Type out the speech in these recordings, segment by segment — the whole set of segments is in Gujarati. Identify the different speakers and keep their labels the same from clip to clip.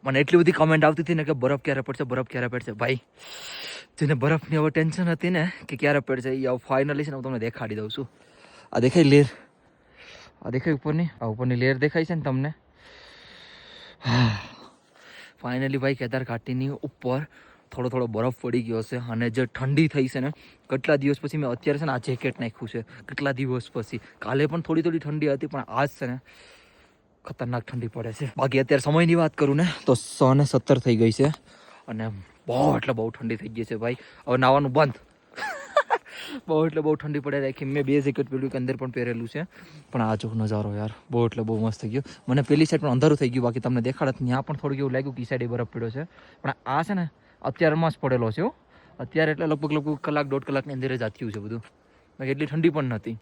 Speaker 1: મને એટલી બધી કમેન્ટ આવતી હતી ને કે બરફ ક્યારે પડશે ભાઈ. જેને બરફની હવે ટેન્શન હતી ને કે ક્યારે પડશે એ હવે ફાઇનલી છે ને હું તમને દેખાડી દઉં છું. આ દેખાય લેર, આ દેખાય ઉપરની, આ ઉપરની લેર દેખાય છે ને તમને. ફાઇનલી ભાઈ કેદાર ઘાટીની ઉપર થોડો બરફ પડી ગયો છે અને જે ઠંડી થઈ છે ને કેટલા દિવસ પછી મેં અત્યારે છે ને આ જેકેટ નાખ્યું છે. કેટલા દિવસ પછી, કાલે પણ થોડી ઠંડી હતી પણ આજ છે ને ખતરનાક ઠંડી પડે છે. બાકી અત્યારે સમયની વાત કરું ને તો 6:17 થઈ ગઈ છે અને બહુ ઠંડી થઈ ગઈ છે ભાઈ. હવે નાવાનું બંધ. બહુ ઠંડી પડે રાખી. મેં 2 જેકેટ પહેર્યું કે અંદર પણ પહેરેલું છે પણ આ જો નજારો યાર બહુ મસ્ત થઈ ગયો. મને પેલી સાઈડ પણ અંધારું થઈ ગયું, બાકી તમને દેખાડત ત્યાં પણ થોડું એવું લાગ્યું કે સાઈડે બરફ પડ્યો છે પણ આ છે ને અત્યારમાં જ પડેલો છે. અત્યારે એટલે લગભગ કલાક 1.5 કલાકની અંદર જ આથ્યું છે બધું. બાકી એટલી ઠંડી પણ નથી.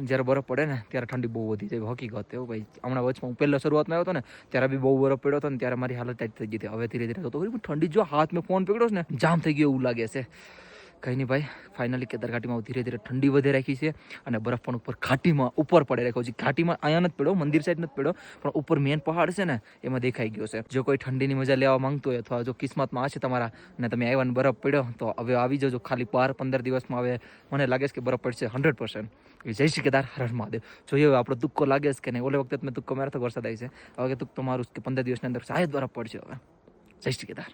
Speaker 1: જ્યારે બરફ પડે ને ત્યારે ઠંડી બહુ વધી જાય, હકીકત એવું ભાઈ. હમણાં વચમાં હું પહેલાં શરૂઆતમાં આવ્યો હતો ને ત્યારે બી બહુ બરફ પડ્યો હતો ને ત્યારે મારી હાલત ટાઈટ થઈ ગઈ હતી. હવે ધીરે તો ઠંડી જો હાથ મેં ફોન પકડ્યો ને જામ થઈ ગયો એવું લાગે છે. કંઈ નહીં ભાઈ, ફાઇનલી કેદાર ઘાટીમાં ધીરે ઠંડી વધે રાખી છે અને બરફ પણ ઉપર ઘાટીમાં ઉપર પડે રાખ્યો છે. ઘાટીમાં અહીંયા નથી પડ્યો, મંદિર સાઈડ નથી પડ્યો પણ ઉપર મેન પહાડ છે ને એમાં દેખાઈ ગયો છે. જો કોઈ ઠંડીની મજા લેવા માંગતો હોય અથવા જો કિસ્મતમાં હશે તમારા અને તમે આવ્યા ને બરફ પડ્યો તો હવે આવી જજો. ખાલી 12-15 દિવસમાં હવે મને લાગે છે કે બરફ પડશે 100%. જય શ્રી કેદાર, હર હર મહાદેવ. જોઈએ હવે આપણો તુક્કો લાગે છે કે નહીં. ઓલે વખતે મેં તુક્કો માર્યો તો વરસાદ આવી છે. હવે તુક્કો મારું કે 15 દિવસની અંદર શાયદ બરફ પડશે. હવે જય શ્રી કેદાર.